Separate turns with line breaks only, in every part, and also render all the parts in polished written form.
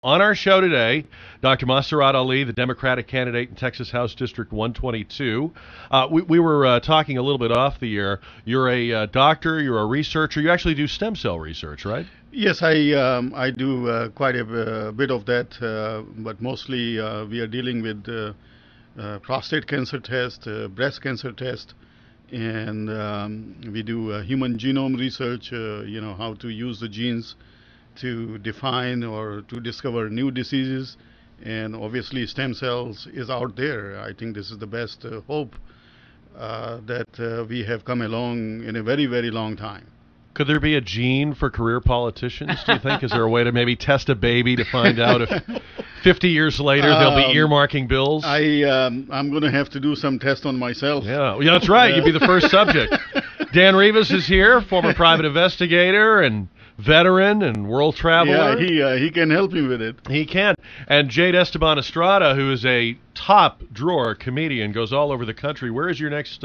On our show today, Dr. Masarrat Ali, the Democratic candidate in Texas House District 122. We were talking a little bit off the air. You're a doctor, you're a researcher. You actually do stem cell research, right?
Yes, I do quite a bit of that, but mostly we are dealing with prostate cancer test, breast cancer test, and we do human genome research, how to use the genes to define or to discover new diseases. And obviously stem cells is out there. I think this is the best hope that we have come along in a very, very long time.
Could there be a gene for career politicians, do you think? Is there a way to maybe test a baby to find out if 50 years later they'll be earmarking bills?
I'm going to have to do some test on myself.
Yeah, that's right. You'd be the first subject. Dan Rivas is here, former private investigator and veteran and world traveler.
Yeah, he can help me with it.
He can. And Jade Esteban Estrada, who is a top drawer comedian, goes all over the country. Where's your next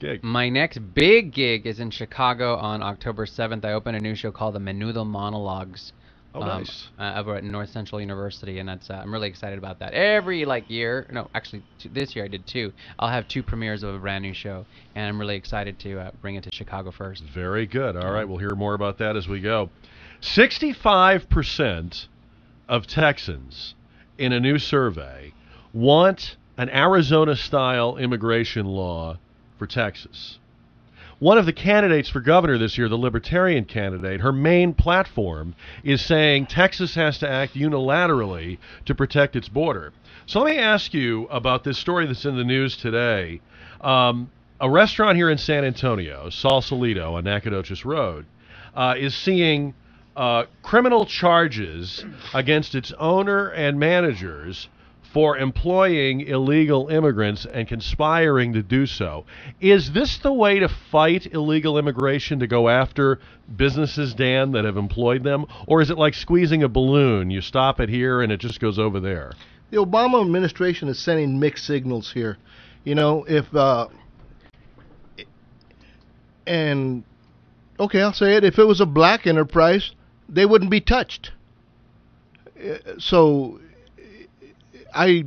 gig?
My next big gig is in Chicago on October 7th. I open a new show called the Menudo Monologues.
Oh, nice.
Over at North Central University, and that's I'm really excited about that. Every year, no, actually this year I did 2. I'll have 2 premieres of a brand new show, and I'm really excited to bring it to Chicago first.
Very good. All right, we'll hear more about that as we go. 65% of Texans in a new survey want an Arizona-style immigration law for Texas. One of the candidates for governor this year, the Libertarian candidate, her main platform is saying Texas has to act unilaterally to protect its border. So let me ask you about this story that's in the news today. A restaurant here in San Antonio, Sausalito on Nacogdoches Road, is seeing criminal charges against its owner and managers for employing illegal immigrants and conspiring to do so. Is this the way to fight illegal immigration, to go after businesses, Dan, that have employed them? Or is it like squeezing a balloon? You stop it here and it just goes over there.
The Obama administration is sending mixed signals here. And okay, I'll say it, if it was a black enterprise, they wouldn't be touched. So I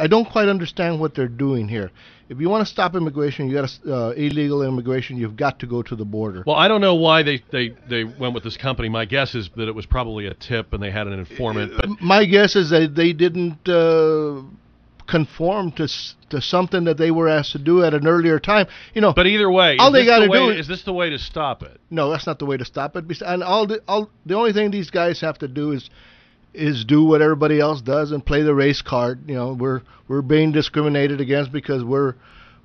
don't quite understand what they're doing here. If you want to stop immigration, you got illegal immigration, you've got to go to the border.
Well, I don't know why they went with this company. My guess is that it was probably a tip and they had an informant. But
my guess is that they didn't conform to something that they were asked to do at an earlier time.
But either way,
all they got to do
is this the way to stop it?
No, that's not the way to stop it. And the only thing these guys have to do is do what everybody else does and play the race card. We're being discriminated against because we're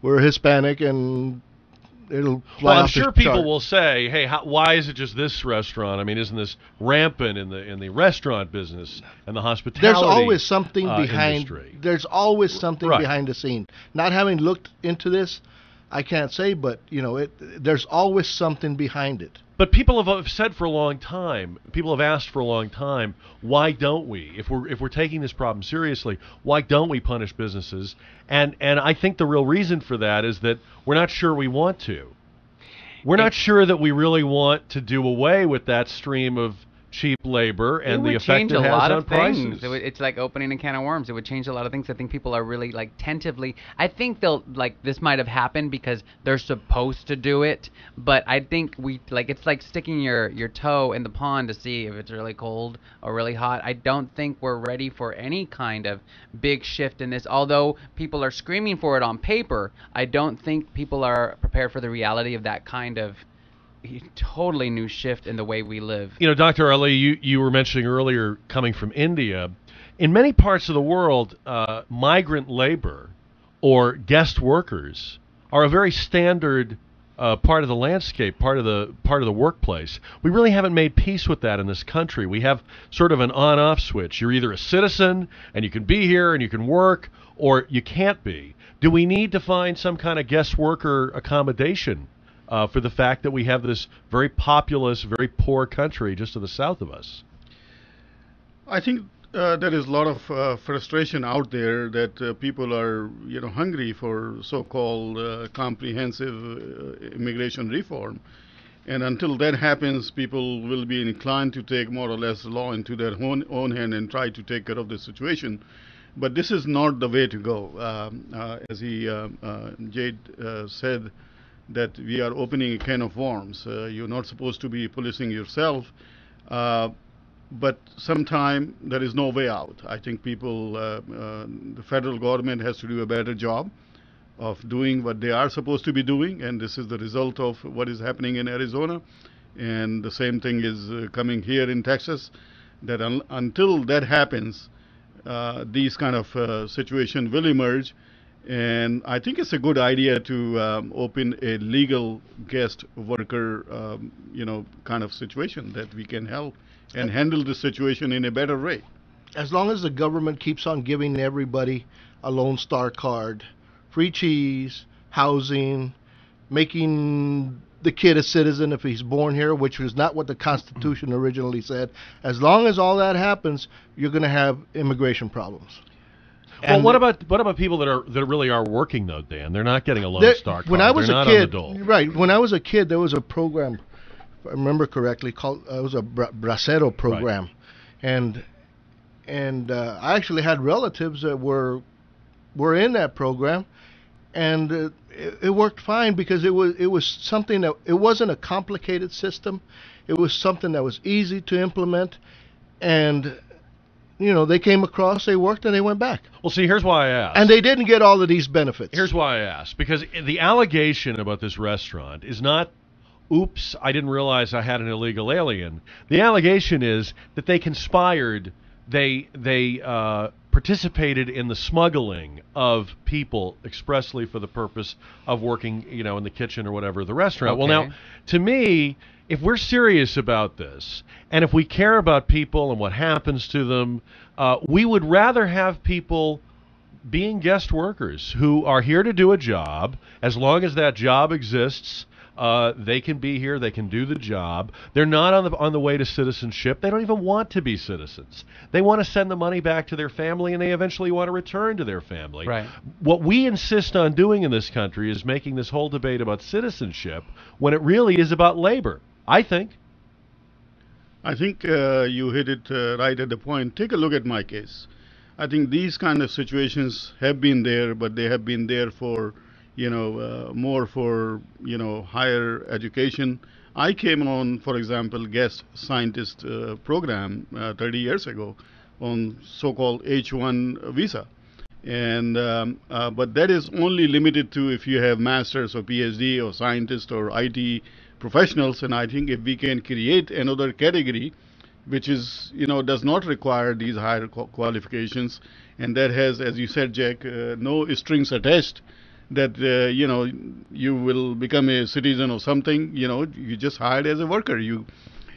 Hispanic, and it'll fly
Well, I'm
off the
sure people
chart.
will say, "Hey, why is it just this restaurant? I mean, isn't this rampant in the restaurant business and the hospitality?"
There's always something behind.
industry.
There's always something
Right.
behind the scene. Not having looked into this, I can't say, but there's always something behind it.
But people have said for a long time, people have asked for a long time, why don't we? If we're taking this problem seriously, why don't we punish businesses? And I think the real reason for that is that we're not sure we want to. We're not sure that we really want to do away with that stream of cheap labor and the effect it has on prices.
It's like opening a can of worms. It would change a lot of things. I think people are really tentatively. I think they'll this might have happened because they're supposed to do it. But I think it's like sticking your toe in the pond to see if it's really cold or really hot. I don't think we're ready for any kind of big shift in this. Although people are screaming for it on paper, I don't think people are prepared for the reality of that kind of totally new shift in the way we live.
Dr. Ali, you were mentioning earlier coming from India. In many parts of the world, migrant labor or guest workers are a very standard part of the landscape, part of the workplace. We really haven't made peace with that in this country. We have sort of an on-off switch. You're either a citizen and you can be here and you can work, or you can't be. Do we need to find some kind of guest worker accommodation for the fact that we have this very populous, very poor country just to the south of us?
I think there is a lot of frustration out there that people are, hungry for so-called comprehensive immigration reform, And until that happens, people will be inclined to take more or less the law into their own hand and try to take care of the situation. But this is not the way to go. As Jade said, that we are opening a can of worms. You're not supposed to be policing yourself, but sometime there is no way out. I think the federal government has to do a better job of doing what they are supposed to be doing, and this is the result of what is happening in Arizona, and the same thing is coming here in Texas, that until that happens, these kind of situation will emerge. And I think it's a good idea to open a legal guest worker kind of situation, that we can help and handle the situation in a better way.
As long as the government keeps on giving everybody a Lone Star card, free cheese, housing, making the kid a citizen if he's born here, which was not what the Constitution originally said. As long as all that happens, you're going to have immigration problems.
Well, what about people that really are working though, Dan? They're not getting a Lone Star card.
When I was
They're
a
not
kid,
on the dole.
right? When I was a kid, there was a program, if I remember correctly, called it was a Bracero program, right. and I actually had relatives that were in that program, and it worked fine because it was something that it wasn't a complicated system. It was something that was easy to implement, and they came across, they worked, and they went back.
Well, see, here's why I asked.
And they didn't get all of these benefits.
Here's why I asked. Because the allegation about this restaurant is not, oops, I didn't realize I had an illegal alien. The allegation is that they conspired, they participated in the smuggling of people expressly for the purpose of working, in the kitchen or whatever of the restaurant.
Okay.
Well, now, to me, if we're serious about this, and if we care about people and what happens to them, we would rather have people being guest workers who are here to do a job. As long as that job exists, they can be here. They can do the job. They're not on the way to citizenship. They don't even want to be citizens. They want to send the money back to their family, and they eventually want to return to their family.
Right.
What we insist on doing in this country is making this whole debate about citizenship when it really is about labor, I think.
I think you hit it right at the point. Take a look at my case. I think these kind of situations have been there, but they have been there for more for higher education. I came on, for example, guest scientist program 30 years ago on so-called H-1 visa, and but that is only limited to if you have masters or PhD or scientist or IT professionals. And I think if we can create another category which is does not require these higher qualifications, and that has, as you said, Jack, no strings attached, that you will become a citizen or something. You just hired as a worker. You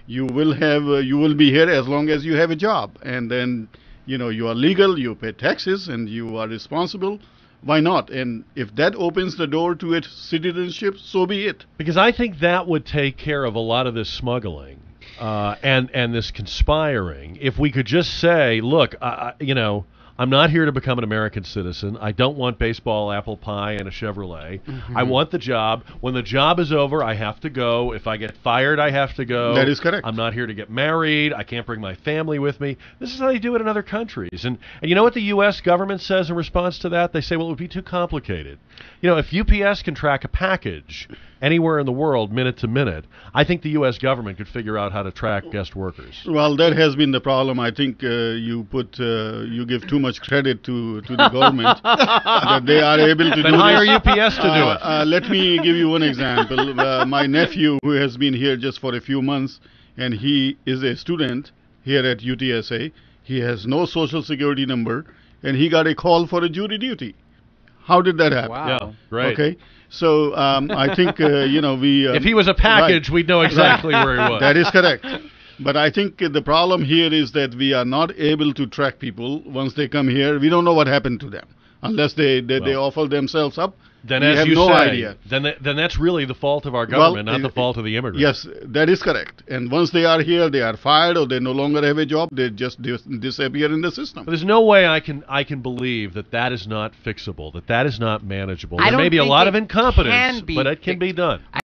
will be here as long as you have a job, and then you are legal, you pay taxes, and you are responsible. Why not? And if that opens the door to its citizenship, so be it.
Because I think that would take care of a lot of this smuggling and this conspiring. If we could just say, look, I'm not here to become an American citizen. I don't want baseball, apple pie, and a Chevrolet. Mm-hmm. I want the job. When the job is over, I have to go. If I get fired, I have to go.
That is correct.
I'm not here to get married. I can't bring my family with me. This is how they do it in other countries. And you know what the U.S. government says in response to that? They say, well, it would be too complicated. If UPS can track a package anywhere in the world, minute to minute, I think the U.S. government could figure out how to track guest workers.
Well, that has been the problem. I think you give too much credit to the government that they are able to
then
do
hire
this.
UPS to do it.
Let me give you one example. My nephew, who has been here just for a few months, and he is a student here at UTSA. He has no social security number, and he got a call for a jury duty. How did that happen?
Wow.
Yeah, right.
Okay. So I think we.
If he was a package,
right.
we'd know exactly where he was.
That is correct. But I think the problem here is that we are not able to track people once they come here. We don't know what happened to them unless they offer themselves up.
Then,
we
as
have
you
no
say,
idea.
then that's really the fault of our government, not the fault of the immigrants.
Yes, that is correct. And once they are here, they are fired, or they no longer have a job. They just disappear in the system.
But there's no way I can believe that is not fixable, that is not manageable.
I
There may
don't
be a
think
lot
it
of incompetence,
can be
but it can be done.